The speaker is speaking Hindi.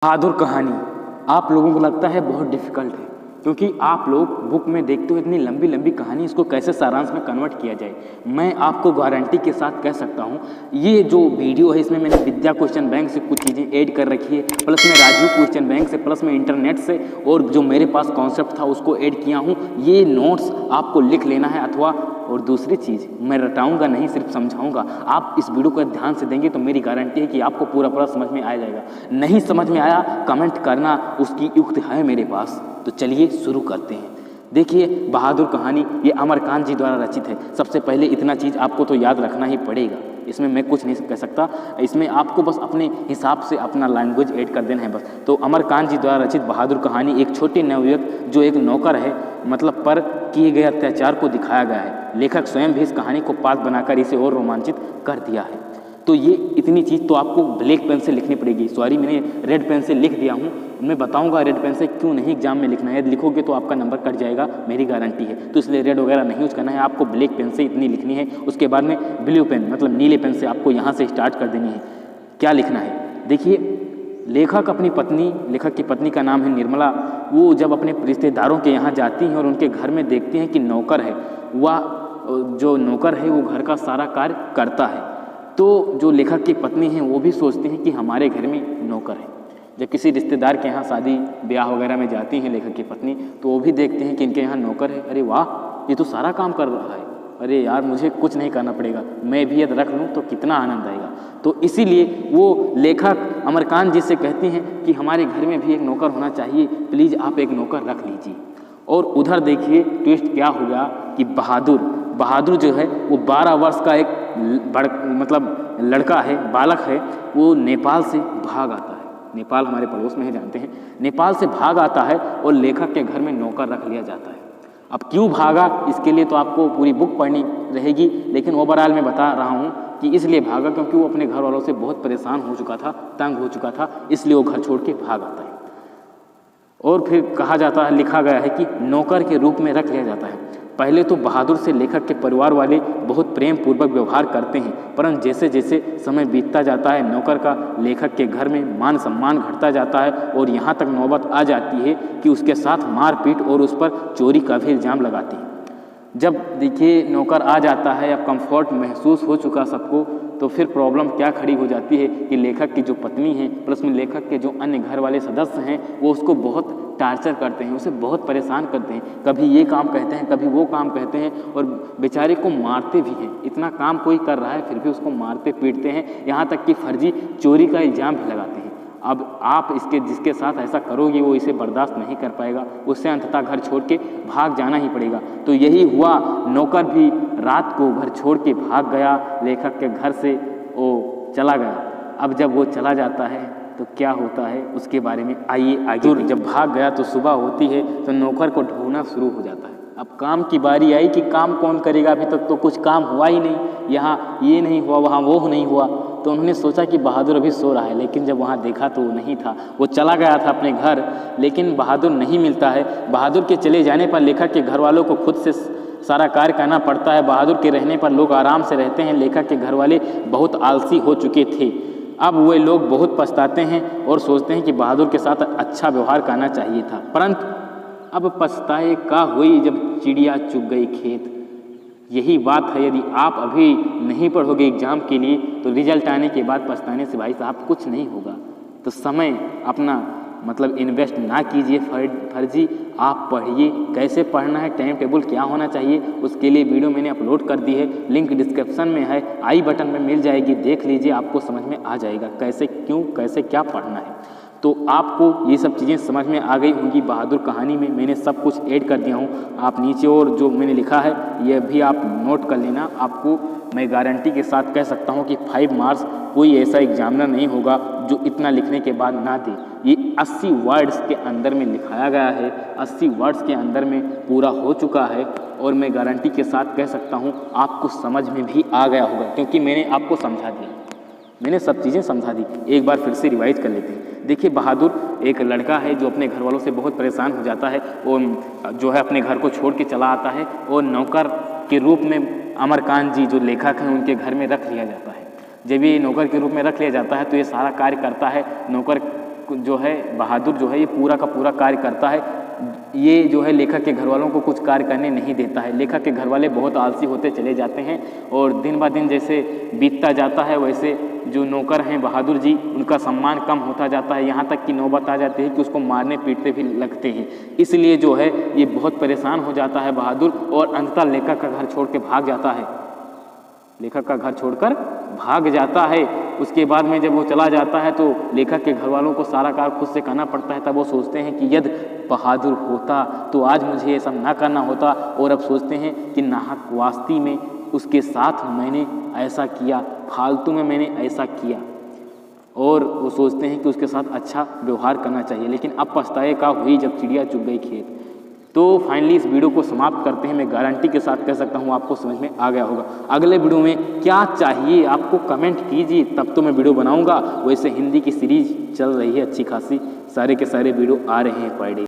बहादुर कहानी आप लोगों को लगता है बहुत डिफ़िकल्ट है, क्योंकि आप लोग बुक में देखते हो इतनी लंबी लंबी कहानी, इसको कैसे सारांश में कन्वर्ट किया जाए। मैं आपको गारंटी के साथ कह सकता हूँ, ये जो वीडियो है इसमें मैंने विद्या क्वेश्चन बैंक से कुछ चीज़ें ऐड कर रखी है, प्लस में राजीव क्वेश्चन बैंक से, प्लस में इंटरनेट से, और जो मेरे पास कॉन्सेप्ट था उसको ऐड किया हूँ। ये नोट्स आपको लिख लेना है, अथवा और दूसरी चीज़ मैं रटाऊंगा नहीं, सिर्फ समझाऊंगा। आप इस वीडियो को ध्यान से देंगे तो मेरी गारंटी है कि आपको पूरा पूरा समझ में आ जाएगा। नहीं समझ में आया कमेंट करना, उसकी युक्ति है मेरे पास। तो चलिए शुरू करते हैं। देखिए, बहादुर कहानी ये अमरकांत जी द्वारा रचित है। सबसे पहले इतना चीज़ आपको तो याद रखना ही पड़ेगा, इसमें मैं कुछ नहीं कह सकता, इसमें आपको बस अपने हिसाब से अपना लैंग्वेज ऐड कर देना है बस। तो अमरकांत जी द्वारा रचित बहादुर कहानी एक छोटे नवयुवक जो एक नौकर है, मतलब पर किए गए अत्याचार को दिखाया गया है। लेखक स्वयं भी इस कहानी को पात्र बनाकर इसे और रोमांचित कर दिया है। तो ये इतनी चीज़ तो आपको ब्लैक पेन से लिखनी पड़ेगी। सॉरी, मैंने रेड पेन से लिख दिया हूँ। मैं बताऊंगा रेड पेन से क्यों नहीं एग्जाम में लिखना है, लिखोगे तो आपका नंबर कट जाएगा, मेरी गारंटी है। तो इसलिए रेड वगैरह नहीं यूज करना है, आपको ब्लैक पेन से इतनी लिखनी है। उसके बाद में ब्लू पेन मतलब नीले पेन से आपको यहाँ से स्टार्ट कर देनी है। क्या लिखना है, देखिए, लेखक अपनी पत्नी, लेखक की पत्नी का नाम है निर्मला, वो जब अपने रिश्तेदारों के यहाँ जाती हैं और उनके घर में देखती हैं कि नौकर है, वह जो नौकर है वो घर का सारा कार्य करता है। तो जो लेखक की पत्नी हैं वो भी सोचती हैं कि हमारे घर में नौकर है। जब किसी रिश्तेदार के यहाँ शादी ब्याह वगैरह में जाती हैं लेखक की पत्नी, तो वो भी देखते हैं कि इनके यहाँ नौकर है। अरे वाह, ये तो सारा काम कर रहा है, अरे यार मुझे कुछ नहीं करना पड़ेगा, मैं भी यदि रख लूँ तो कितना आनंद आएगा। तो इसीलिए वो लेखक अमरकांत जी से कहती हैं कि हमारे घर में भी एक नौकर होना चाहिए, प्लीज़ आप एक नौकर रख लीजिए। और उधर देखिए ट्विस्ट क्या हो गया कि बहादुर जो है वो 12 वर्ष का एक मतलब लड़का है, बालक है, वो नेपाल से भाग आता है। नेपाल हमारे पड़ोस में है, जानते हैं। नेपाल से भाग आता है और लेखक के घर में नौकर रख लिया जाता है। अब क्यों भागा, इसके लिए तो आपको पूरी बुक पढ़नी रहेगी, लेकिन ओवरऑल मैं बता रहा हूँ कि इसलिए भागा क्योंकि वो अपने घर वालों से बहुत परेशान हो चुका था, तंग हो चुका था, इसलिए वो घर छोड़ के भाग आता है। और फिर कहा जाता है, लिखा गया है कि नौकर के रूप में रख लिया जाता है। पहले तो बहादुर से लेखक के परिवार वाले बहुत प्रेम पूर्वक व्यवहार करते हैं, परंतु जैसे जैसे समय बीतता जाता है नौकर का लेखक के घर में मान सम्मान घटता जाता है, और यहाँ तक नौबत आ जाती है कि उसके साथ मारपीट और उस पर चोरी का भी इल्ज़ाम लगाते हैं। जब देखिए नौकर आ जाता है, अब कंफर्ट महसूस हो चुका सबको, तो फिर प्रॉब्लम क्या खड़ी हो जाती है कि लेखक की जो पत्नी है, प्लस में लेखक के जो अन्य घर वाले सदस्य हैं, वो उसको बहुत टार्चर करते हैं, उसे बहुत परेशान करते हैं। कभी ये काम कहते हैं, कभी वो काम कहते हैं, और बेचारे को मारते भी हैं। इतना काम कोई कर रहा है फिर भी उसको मारते पीटते हैं, यहाँ तक कि फर्जी चोरी का इल्ज़ाम भी लगाते हैं। अब आप जिसके साथ ऐसा करोगे वो इसे बर्दाश्त नहीं कर पाएगा, उससे अंततः घर छोड़ के भाग जाना ही पड़ेगा। तो यही हुआ, नौकर भी रात को घर छोड़ के भाग गया, लेखक के घर से वो चला गया। अब जब वो चला जाता है तो क्या होता है उसके बारे में आइए आगे। जब भाग गया तो सुबह होती है तो नौकर को ढूंढना शुरू हो जाता है। अब काम की बारी आई कि काम कौन करेगा, अभी तक तो कुछ काम हुआ ही नहीं, यहाँ ये नहीं हुआ, वहाँ वो नहीं हुआ। तो उन्होंने सोचा कि बहादुर अभी सो रहा है, लेकिन जब वहाँ देखा तो वो नहीं था, वो चला गया था अपने घर, लेकिन बहादुर नहीं मिलता है। बहादुर के चले जाने पर लेखक के घर वालों को खुद से सारा कार्य करना पड़ता है। बहादुर के रहने पर लोग आराम से रहते हैं। लेखक के घर वाले बहुत आलसी हो चुके थे। अब वे लोग बहुत पछताते हैं और सोचते हैं कि बहादुर के साथ अच्छा व्यवहार करना चाहिए था, परंतु अब पछताए का हुई जब चिड़िया चुग गई खेत। यही बात है, यदि आप अभी नहीं पढ़ोगे एग्जाम के लिए तो रिजल्ट आने के बाद पछताने से भाई साहब कुछ नहीं होगा। तो समय अपना मतलब इन्वेस्ट ना कीजिए फर्जी, आप पढ़िए। कैसे पढ़ना है, टाइम टेबल क्या होना चाहिए, उसके लिए वीडियो मैंने अपलोड कर दी है, लिंक डिस्क्रिप्शन में है, आई बटन में मिल जाएगी, देख लीजिए, आपको समझ में आ जाएगा कैसे क्यों कैसे क्या पढ़ना है। तो आपको ये सब चीज़ें समझ में आ गई होंगी। बहादुर कहानी में मैंने सब कुछ ऐड कर दिया हूँ। आप नीचे और जो मैंने लिखा है ये भी आप नोट कर लेना। आपको मैं गारंटी के साथ कह सकता हूँ कि 5 मार्क्स कोई ऐसा एग्जामिनर नहीं होगा जो इतना लिखने के बाद ना दे। ये 80 वर्ड्स के अंदर में लिखाया गया है, 80 वर्ड्स के अंदर में पूरा हो चुका है, और मैं गारंटी के साथ कह सकता हूँ आपको समझ में भी आ गया होगा, क्योंकि मैंने आपको समझा दिया, मैंने सब चीज़ें समझा दी। एक बार फिर से रिवाइज कर लेते हैं। देखिए, बहादुर एक लड़का है जो अपने घर वालों से बहुत परेशान हो जाता है, और जो है अपने घर को छोड़ के चला आता है, और नौकर के रूप में अमरकांत जी जो लेखक हैं उनके घर में रख लिया जाता है। जब ये नौकर के रूप में रख लिया जाता है तो ये सारा कार्य करता है, नौकर जो है बहादुर जो है ये पूरा का पूरा कार्य करता है। ये जो है लेखक के घर वालों को कुछ कार्य करने नहीं देता है। लेखक के घर वाले बहुत आलसी होते चले जाते हैं और दिन ब दिन जैसे बीतता जाता है वैसे जो नौकर हैं बहादुर जी उनका सम्मान कम होता जाता है, यहाँ तक कि नौबत आ जाती है कि उसको मारने पीटते भी लगते हैं। इसलिए जो है ये बहुत परेशान हो जाता है बहादुर और अंततः लेखक का घर छोड़ के भाग जाता है। लेखक का घर छोड़कर भाग जाता है। उसके बाद में जब वो चला जाता है तो लेखक के घर वालों को सारा कार्य खुद से करना पड़ता है। तब वो सोचते हैं कि यदि बहादुर होता तो आज मुझे ये सब ना करना होता, और अब सोचते हैं कि नाहक वास्ती में उसके साथ मैंने ऐसा किया, फालतू में मैंने ऐसा किया, और वो सोचते हैं कि उसके साथ अच्छा व्यवहार करना चाहिए। लेकिन अब पछताए का हुई जब चिड़िया चुग गई खेत। तो फाइनली इस वीडियो को समाप्त करते हैं। मैं गारंटी के साथ कह सकता हूँ आपको समझ में आ गया होगा। अगले वीडियो में क्या चाहिए आपको कमेंट कीजिए, तब तो मैं वीडियो बनाऊंगा। वैसे हिंदी की सीरीज चल रही है अच्छी खासी, सारे के सारे वीडियो आ रहे हैं पर डे।